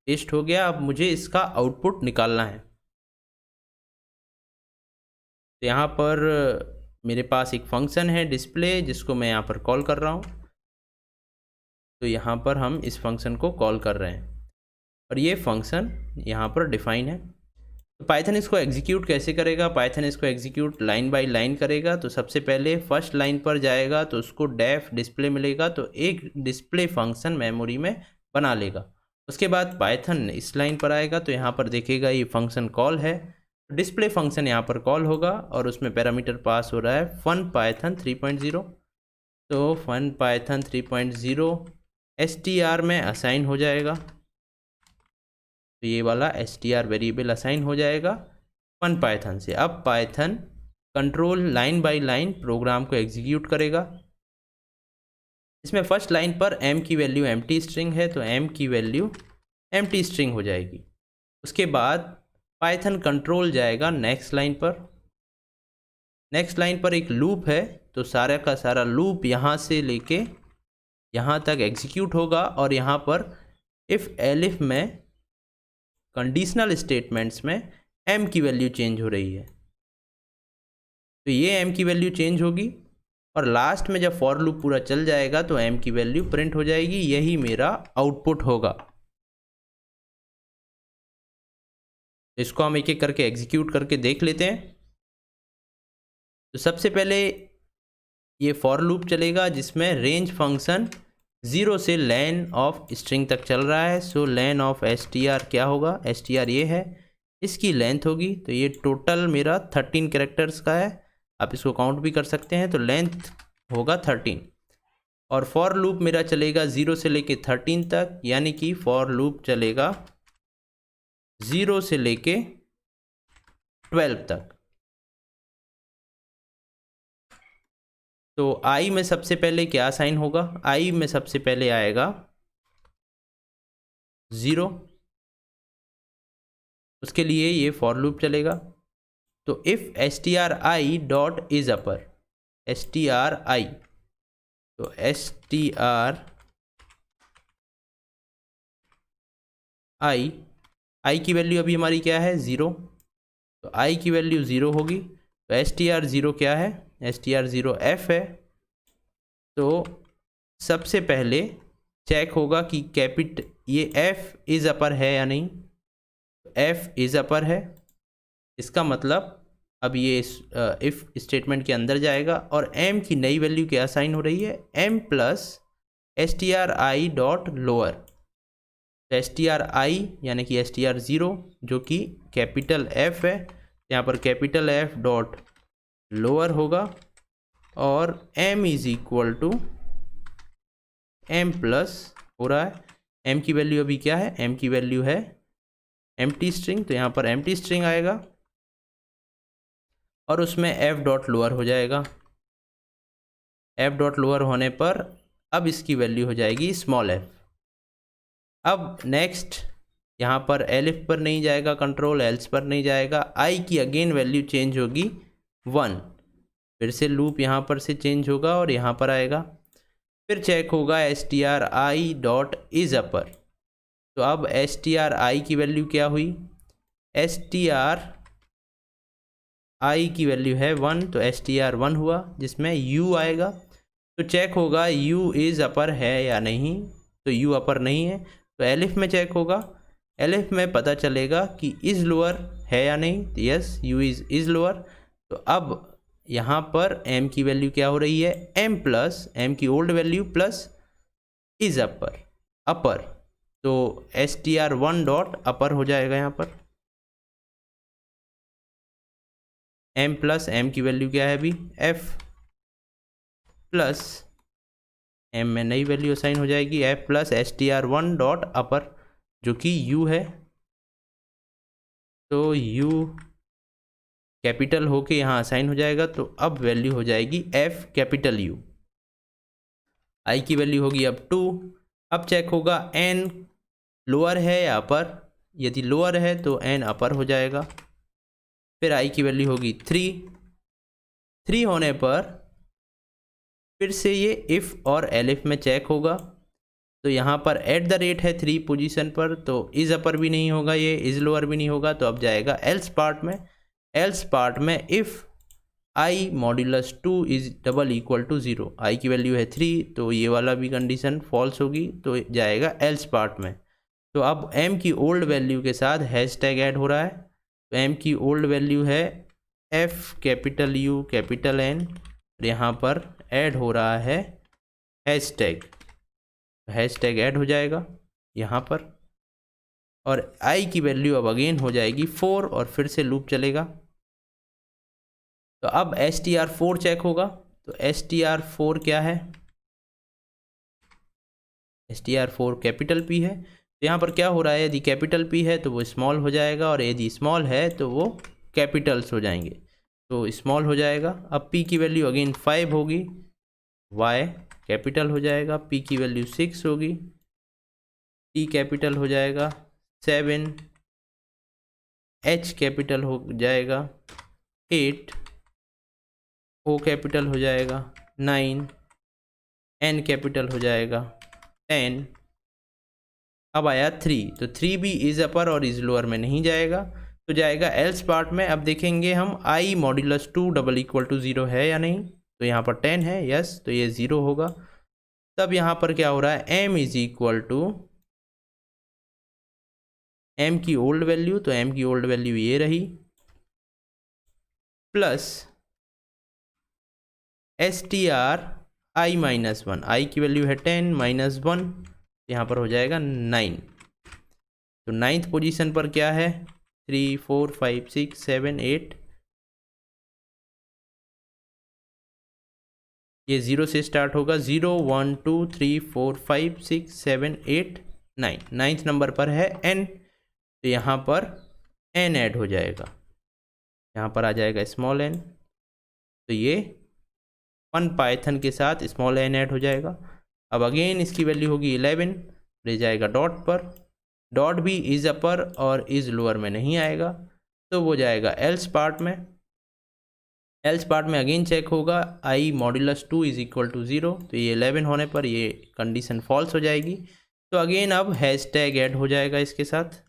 पेस्ट हो गया। अब मुझे इसका आउटपुट निकालना है। तो यहाँ पर मेरे पास एक फंक्शन है डिस्प्ले, जिसको मैं यहाँ पर कॉल कर रहा हूँ। तो यहाँ पर हम इस फंक्शन को कॉल कर रहे हैं और ये फंक्शन यहाँ पर डिफाइन है। तो पाइथन इसको एग्जीक्यूट कैसे करेगा? पाइथन इसको एग्जीक्यूट लाइन बाय लाइन करेगा। तो सबसे पहले फर्स्ट लाइन पर जाएगा तो उसको डेफ डिस्प्ले मिलेगा, तो एक डिस्प्ले फंक्शन मेमोरी में बना लेगा। उसके बाद पाइथन इस लाइन पर आएगा तो यहाँ पर देखेगा ये फंक्शन कॉल है, डिस्प्ले फंक्शन यहाँ पर कॉल होगा और उसमें पैरामीटर पास हो रहा है फन पाइथन 3.0। तो फन पाइथन 3.0 str में असाइन हो जाएगा। तो ये वाला str वेरिएबल असाइन हो जाएगा फन पाइथन से। अब Python control line by line program को एग्जीक्यूट करेगा। इसमें फर्स्ट लाइन पर m की वैल्यू एम्प्टी स्ट्रिंग है, तो m की वैल्यू एम्प्टी स्ट्रिंग हो जाएगी। उसके बाद पाइथन कंट्रोल जाएगा नेक्स्ट लाइन पर। नेक्स्ट लाइन पर एक लूप है, तो सारा का सारा लूप यहाँ से लेके यहाँ तक एग्जीक्यूट होगा और यहाँ पर इफ़ एलिफ में कंडीशनल स्टेटमेंट्स में m की वैल्यू चेंज हो रही है, तो ये m की वैल्यू चेंज होगी और लास्ट में जब फॉर लूप पूरा चल जाएगा तो m की वैल्यू प्रिंट हो जाएगी। यही मेरा आउटपुट होगा। इसको हम एक एक करके एग्जीक्यूट करके देख लेते हैं। तो सबसे पहले ये फॉर लूप चलेगा जिसमें रेंज फंक्शन 0 से लेन ऑफ स्ट्रिंग तक चल रहा है। सो लेन ऑफ str क्या होगा, str ये है, इसकी लेंथ होगी। तो ये टोटल मेरा 13 कैरेक्टर्स का है, आप इसको काउंट भी कर सकते हैं। तो लेंथ होगा 13। और फॉर लूप मेरा चलेगा 0 से लेके 13 तक, यानी कि फॉर लूप चलेगा 0 से लेके 12 तक। तो i में सबसे पहले क्या साइन होगा, i में सबसे पहले आएगा 0, उसके लिए ये फॉर लूप चलेगा। तो if stri dot is upper, stri, तो stri की वैल्यू अभी हमारी क्या है 0, तो i की वैल्यू 0 होगी। तो str0 क्या है, str0 f है। तो सबसे पहले चेक होगा कि ये f इज अपर है या नहीं। तो f इज अपर है, इसका मतलब अब ये इफ स्टेटमेंट के अंदर जाएगा और m की नई वैल्यू क्या साइन हो रही है, m plus stri dot lower. stri यानी कि str0 जो कि कैपिटल F है, यहाँ पर कैपिटल F डॉट लोअर होगा और m is equal to m plus हो रहा है, m की वैल्यू अभी क्या है, m की वैल्यू है एम्प्टी स्ट्रिंग, तो यहाँ पर एम्प्टी स्ट्रिंग आएगा और उसमें f डॉट लोअर हो जाएगा। f डॉट लोअर होने पर अब इसकी वैल्यू हो जाएगी स्मॉल f। अब नेक्स्ट यहाँ पर एलिफ पर नहीं जाएगा कंट्रोल, एल्स पर नहीं जाएगा, i की अगेन वैल्यू चेंज होगी 1, फिर से लूप यहाँ पर से चेंज होगा और यहाँ पर आएगा। फिर चेक होगा stri डॉट इज अपर। तो अब stri की वैल्यू क्या हुई, stri की वैल्यू है 1, तो str1 हुआ जिसमें u आएगा। तो चेक होगा u इज अपर है या नहीं, तो u अपर नहीं है। तो एलिफ में चेक होगा, एलिफ में पता चलेगा कि इज लोअर है या नहीं, तो यस u इज लोअर। तो अब यहाँ पर m की वैल्यू क्या हो रही है, m प्लस m की old value plus is upper. तो str1 डॉट अपर हो जाएगा यहाँ पर। m प्लस m की वैल्यू क्या है अभी f प्लस m में नई वैल्यू असाइन हो जाएगी f प्लस str1 डॉट अपर जो कि u है। तो u कैपिटल होके यहाँ असाइन हो जाएगा, तो अब वैल्यू हो जाएगी f कैपिटल U। i की वैल्यू होगी अब 2। अब चेक होगा n लोअर है या अपर, यदि लोअर है तो n अपर हो जाएगा। फिर i की वैल्यू होगी 3 होने पर फिर से ये इफ़ और एलिफ में चेक होगा। तो यहाँ पर एट द रेट है 3 पोजीशन पर, तो इज अपर भी नहीं होगा, ये इज लोअर भी नहीं होगा। तो अब जाएगा एल्स पार्ट में। एल्स पार्ट में if i modulus 2 is double equal to 0, i की वैल्यू है 3, तो ये वाला भी कंडीशन फॉल्स होगी, तो जाएगा एल्स पार्ट में। तो अब m की ओल्ड वैल्यू के साथ हैश टैग ऐड हो रहा है। तो m की ओल्ड वैल्यू है f capital U capital N, और यहाँ पर ऐड हो रहा है हैश टैग ऐड हो जाएगा यहाँ पर। और i की वैल्यू अब अगेन हो जाएगी 4 और फिर से लूप चलेगा। तो अब str4 चेक होगा। तो str4 क्या है, str4 कैपिटल P है। तो यहाँ पर क्या हो रहा है, यदि कैपिटल P है तो वो स्मॉल हो जाएगा, और यदि स्मॉल है तो वो कैपिटल्स हो जाएंगे, तो स्मॉल हो जाएगा। अब P की वैल्यू अगेन 5 होगी, y कैपिटल हो जाएगा, P की वैल्यू 6 होगी, T कैपिटल हो जाएगा, 7 H कैपिटल हो जाएगा, 8 O कैपिटल हो जाएगा, 9 N कैपिटल हो जाएगा, 10। अब आया 3, तो 3 भी इज अपर और इज लोअर में नहीं जाएगा, तो जाएगा एल्स पार्ट में। अब देखेंगे हम i modulus 2 double equal to 0 है या नहीं। तो यहाँ पर 10 है, यस, तो ये 0 होगा। तब यहाँ पर क्या हो रहा है, m is equal to m की ओल्ड वैल्यू, तो m की ओल्ड वैल्यू ये रही, plus str i minus 1, i की वैल्यू है 10 माइनस 1, यहाँ पर हो जाएगा 9। तो 9th पोजीशन पर क्या है, 3 4 5 6 7 8, ये 0 से स्टार्ट होगा, 0 1 2 3 4 5 6 7 8 9, 9th नंबर पर है n, तो यहाँ पर n ऐड हो जाएगा, यहाँ पर आ जाएगा स्मॉल n, तो ये फन पाइथन के साथ स्मॉल n ऐड हो जाएगा। अब अगेन इसकी वैल्यू होगी 11, ले जाएगा डॉट पर, डॉट भी इज अपर और इज लोअर में नहीं आएगा, तो वो जाएगा एल्स पार्ट में। एल्स पार्ट में अगेन चेक होगा, i modulus 2 is equal to 0, तो ये 11 होने पर ये कंडीशन फॉल्स हो जाएगी। तो अगेन अब हैशटैग ऐड हो जाएगा, इसके साथ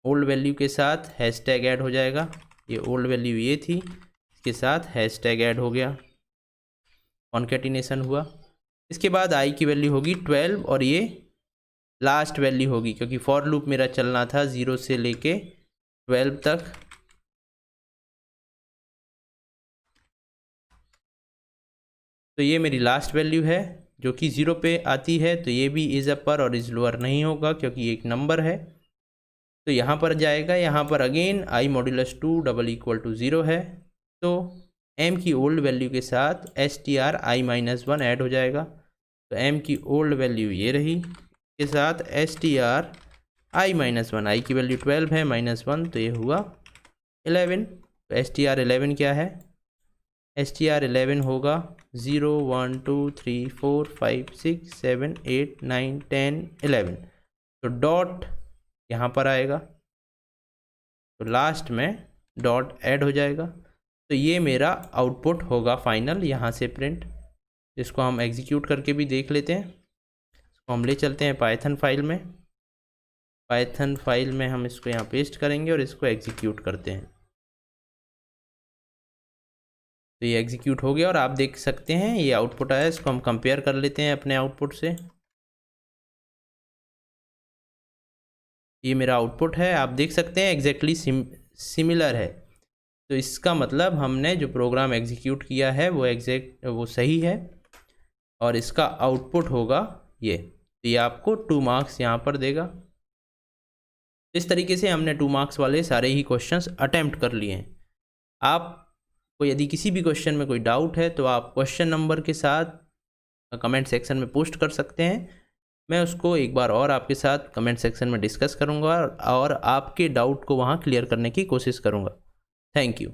ओल्ड वैल्यू के साथ हैशटैग ऐड हो जाएगा, ये ओल्ड वैल्यू ये थी, इसके साथ हैशटैग ऐड हो गया, कॉन्केटिनेशन हुआ। इसके बाद i की वैल्यू होगी 12 और ये लास्ट वैल्यू होगी, क्योंकि फॉर लूप मेरा चलना था 0 से लेके 12 तक। तो ये मेरी लास्ट वैल्यू है जो कि 0 पे आती है, तो ये भी इज अपर और इज लोअर नहीं होगा क्योंकि एक नंबर है, तो यहाँ पर जाएगा। यहाँ पर again i modulus 2 double equal to 0 है, तो m की ओल्ड वैल्यू के साथ str i माइनस 1 ऐड हो जाएगा, तो m की ओल्ड वैल्यू ये रही, के साथ str i माइनस 1, आई की वैल्यू 12 है माइनस 1, तो ये हुआ 11। तो str 11 क्या है, str 11 होगा 0 1 2 3 4 5 6 7 8 9 10 11, तो डॉट यहाँ पर आएगा, तो लास्ट में डॉट ऐड हो जाएगा। तो ये मेरा आउटपुट होगा फाइनल, यहाँ से प्रिंट। इसको हम एग्जीक्यूट करके भी देख लेते हैं। इसको हम ले चलते हैं पाइथन फाइल में, पाइथन फाइल में हम इसको यहाँ पेस्ट करेंगे और इसको एग्जीक्यूट करते हैं। तो ये एग्जीक्यूट हो गया और आप देख सकते हैं ये आउटपुट आया। इसको हम कंपेयर कर लेते हैं अपने आउटपुट से। ये मेरा आउटपुट है, आप देख सकते हैं एग्जैक्टली सिमिलर है। तो इसका मतलब हमने जो प्रोग्राम एग्जीक्यूट किया है वो सही है और इसका आउटपुट होगा ये। तो ये आपको 2 मार्क्स यहाँ पर देगा। इस तरीके से हमने 2 मार्क्स वाले सारे ही क्वेश्चंस अटेम्प्ट कर लिए हैं। आपको यदि किसी भी क्वेश्चन में कोई डाउट है तो आप क्वेश्चन नंबर के साथ कमेंट सेक्शन में पोस्ट कर सकते हैं। मैं उसको एक बार और आपके साथ कमेंट सेक्शन में डिस्कस करूँगा और आपके डाउट को वहाँ क्लियर करने की कोशिश करूँगा। Thank you.